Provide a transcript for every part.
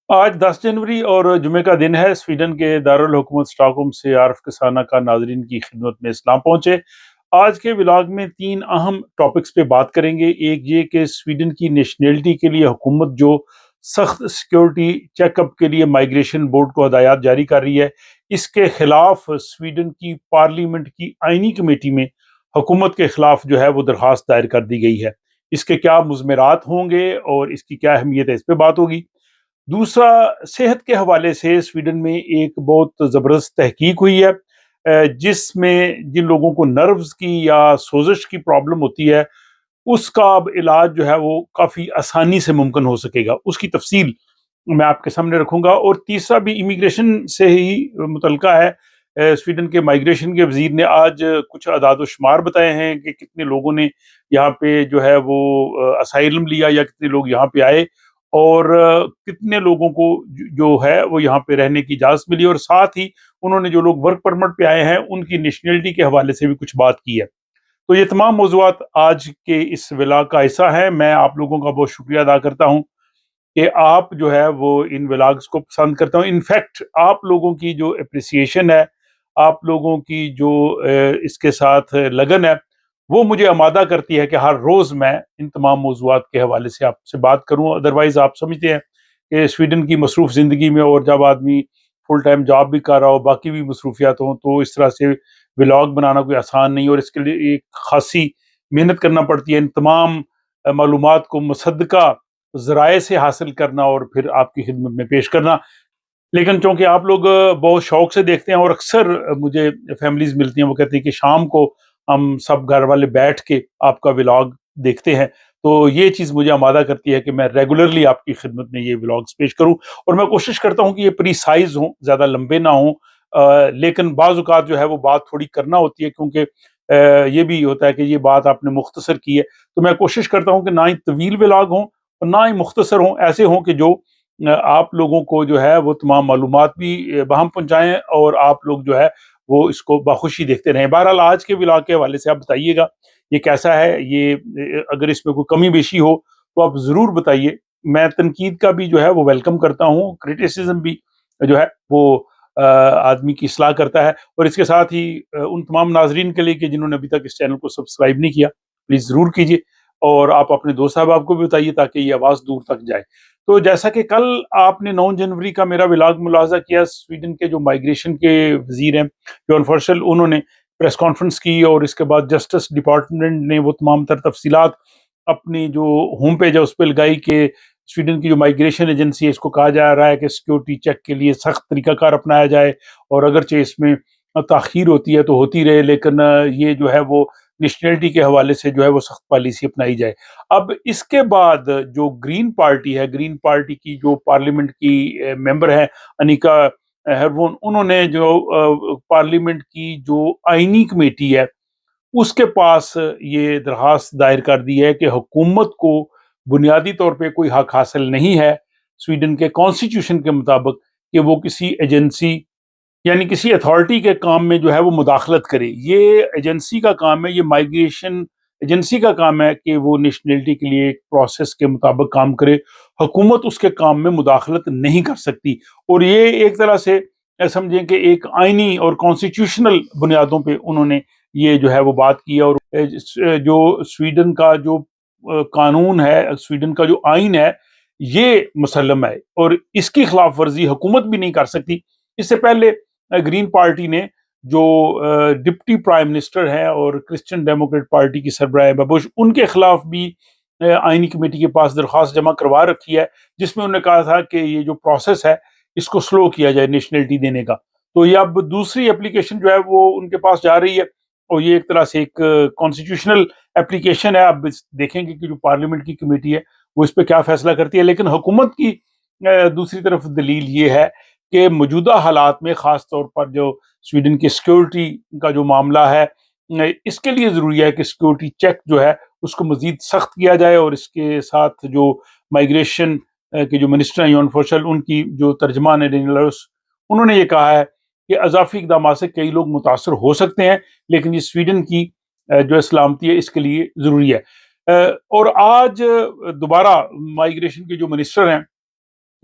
آج 10 جنوری اور جمعے کا دن ہے۔ سویڈن کے دارالحکومت اسٹاک ہوم سے عارف کسانہ کا ناظرین کی خدمت میں اسلام پہنچے۔ آج کے ولاگ میں 3 اہم ٹاپکس پہ بات کریں گے۔ ایک یہ کہ سویڈن کی نیشنلٹی کے لیے حکومت جو سخت سیکیورٹی چیک اپ کے لیے مائیگریشن بورڈ کو ہدایات جاری کر رہی ہے، اس کے خلاف سویڈن کی پارلیمنٹ کی آئینی کمیٹی میں حکومت کے خلاف جو ہے وہ درخواست دائر کر دی گئی ہے۔ اس کے کیا مضمرات ہوں گے اور اس کی کیا اہمیت ہے، اس پہ بات ہوگی۔ دوسرا، صحت کے حوالے سے سویڈن میں ایک بہت زبردست تحقیق ہوئی ہے، جس میں جن لوگوں کو نروز کی یا سوزش کی پرابلم ہوتی ہے، اس کا اب علاج جو ہے وہ کافی آسانی سے ممکن ہو سکے گا۔ اس کی تفصیل میں آپ کے سامنے رکھوں گا۔ اور تیسرا بھی امیگریشن سے ہی متعلقہ ہے۔ سویڈن کے مائیگریشن کے وزیر نے آج کچھ اعداد و شمار بتائے ہیں کہ کتنے لوگوں نے یہاں پہ جو ہے وہ اسائلم لیا یا کتنے لوگ یہاں پہ آئے، اور کتنے لوگوں کو جو ہے وہ یہاں پہ رہنے کی اجازت ملی، اور ساتھ ہی انہوں نے جو لوگ ورک پرمٹ پہ آئے ہیں ان کی نیشنلٹی کے حوالے سے بھی کچھ بات کی ہے۔ تو یہ تمام موضوعات آج کے اس ولاگ کا حصہ ہیں۔ میں آپ لوگوں کا بہت شکریہ ادا کرتا ہوں کہ آپ جو ہے وہ ان ولاگز کو پسند کرتا ہوں۔ انفیکٹ آپ لوگوں کی جو اپریسیشن ہے، آپ لوگوں کی جو اس کے ساتھ لگن ہے، وہ مجھے آمادہ کرتی ہے کہ ہر روز میں ان تمام موضوعات کے حوالے سے آپ سے بات کروں۔ ادروائز آپ سمجھتے ہیں کہ سویڈن کی مصروف زندگی میں، اور جب آدمی فل ٹائم جاب بھی کر رہا ہو، باقی بھی مصروفیات ہوں، تو اس طرح سے ولاگ بنانا کوئی آسان نہیں، اور اس کے لیے ایک خاصی محنت کرنا پڑتی ہے۔ ان تمام معلومات کو مصدقہ ذرائع سے حاصل کرنا اور پھر آپ کی خدمت میں پیش کرنا۔ لیکن چونکہ آپ لوگ بہت شوق سے دیکھتے ہیں، اور اکثر مجھے فیملیز ملتی ہیں، وہ کہتی ہیں کہ شام کو ہم سب گھر والے بیٹھ کے آپ کا ولاگ دیکھتے ہیں، تو یہ چیز مجھے آمادہ کرتی ہے کہ میں ریگولرلی آپ کی خدمت میں یہ ولاگز پیش کروں، اور میں کوشش کرتا ہوں کہ یہ پری سائز ہوں، زیادہ لمبے نہ ہوں، لیکن بعض اوقات جو ہے وہ بات تھوڑی کرنا ہوتی ہے، کیونکہ یہ بھی ہوتا ہے کہ یہ بات آپ نے مختصر کی ہے، تو میں کوشش کرتا ہوں کہ نہ ہی طویل ولاگ ہوں اور نہ ہی مختصر ہوں، ایسے ہوں کہ جو آپ لوگوں کو جو ہے وہ تمام معلومات بھی بہم پہنچائیں، اور آپ لوگ جو ہے وہ اس کو بخوشی دیکھتے رہیں۔ بہرحال آج کے ولاگ کے حوالے سے آپ بتائیے گا یہ کیسا ہے، یہ اگر اس میں کوئی کمی بیشی ہو تو آپ ضرور بتائیے۔ میں تنقید کا بھی جو ہے وہ ویلکم کرتا ہوں، کریٹیسزم بھی جو ہے وہ آدمی کی اصلاح کرتا ہے۔ اور اس کے ساتھ ہی ان تمام ناظرین کے لیے کہ جنہوں نے ابھی تک اس چینل کو سبسکرائب نہیں کیا، پلیز ضرور کیجیے، اور آپ اپنے دوست احباب کو بھی بتائیے تاکہ یہ آواز دور تک جائے۔ تو جیسا کہ کل آپ نے 9 جنوری کا میرا ولاگ ملاحظہ کیا، سویڈن کے جو مائیگریشن کے وزیر ہیں جان فرشل، انہوں نے پریس کانفرنس کی، اور اس کے بعد جسٹس ڈپارٹمنٹ نے وہ تمام تر تفصیلات اپنی جو ہوم پیج ہے اس پہ لگائی کہ سویڈن کی جو مائیگریشن ایجنسی ہے، اس کو کہا جا رہا ہے کہ سیکیورٹی چیک کے لیے سخت طریقہ کار اپنایا جائے، اور اگرچہ اس میں تاخیر ہوتی ہے تو ہوتی رہے، لیکن یہ جو ہے وہ نیشنلٹی کے حوالے سے جو ہے وہ سخت پالیسی اپنائی جائے۔ اب اس کے بعد جو گرین پارٹی ہے، گرین پارٹی کی جو پارلیمنٹ کی ممبر ہے انیکا ہیرون، انہوں نے جو پارلیمنٹ کی جو آئینی کمیٹی ہے اس کے پاس یہ درخواست دائر کر دی ہے کہ حکومت کو بنیادی طور پہ کوئی حق حاصل نہیں ہے سویڈن کے کانسٹیٹیوشن کے مطابق کہ وہ کسی ایجنسی یعنی کسی اتھارٹی کے کام میں جو ہے وہ مداخلت کرے۔ یہ ایجنسی کا کام ہے، یہ مائیگریشن ایجنسی کا کام ہے کہ وہ نیشنلٹی کے لیے ایک پروسیس کے مطابق کام کرے۔ حکومت اس کے کام میں مداخلت نہیں کر سکتی، اور یہ ایک طرح سے سمجھیں کہ ایک آئینی اور کانسٹیٹیوشنل بنیادوں پہ انہوں نے یہ جو ہے وہ بات کی ہے۔ اور جو سویڈن کا جو قانون ہے، سویڈن کا جو آئین ہے، یہ مسلم ہے، اور اس کی خلاف ورزی حکومت بھی نہیں کر سکتی۔ اس سے پہلے گرین پارٹی نے جو ڈپٹی پرائم منسٹر ہیں اور کرسچن ڈیموکریٹ پارٹی کی سربراہ ببوش، ان کے خلاف بھی آئینی کمیٹی کے پاس درخواست جمع کروا رکھی ہے، جس میں انہوں نے کہا تھا کہ یہ جو پروسیس ہے اس کو سلو کیا جائے نیشنلٹی دینے کا۔ تو یہ اب دوسری اپلیکیشن جو ہے وہ ان کے پاس جا رہی ہے، اور یہ ایک طرح سے ایک کانسٹیٹیوشنل اپلیکیشن ہے۔ اب دیکھیں گے کہ جو پارلیمنٹ کی کمیٹی ہے وہ اس پہ کیا فیصلہ کرتی ہے، لیکن حکومت کی دوسری طرف دلیل یہ ہے کہ موجودہ حالات میں خاص طور پر جو سویڈن کی سیکیورٹی کا جو معاملہ ہے، اس کے لیے ضروری ہے کہ سیکیورٹی چیک جو ہے اس کو مزید سخت کیا جائے، اور اس کے ساتھ جو مائیگریشن کے جو منسٹر ہیں یون فوشل، ان کی جو ترجمان ہے ڈینیلرس، انہوں نے یہ کہا ہے کہ اضافی اقدامات سے کئی لوگ متاثر ہو سکتے ہیں، لیکن یہ سویڈن کی جو سلامتی ہے اس کے لیے ضروری ہے۔ اور آج دوبارہ مائیگریشن کے جو منسٹر ہیں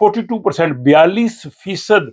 42%, 42%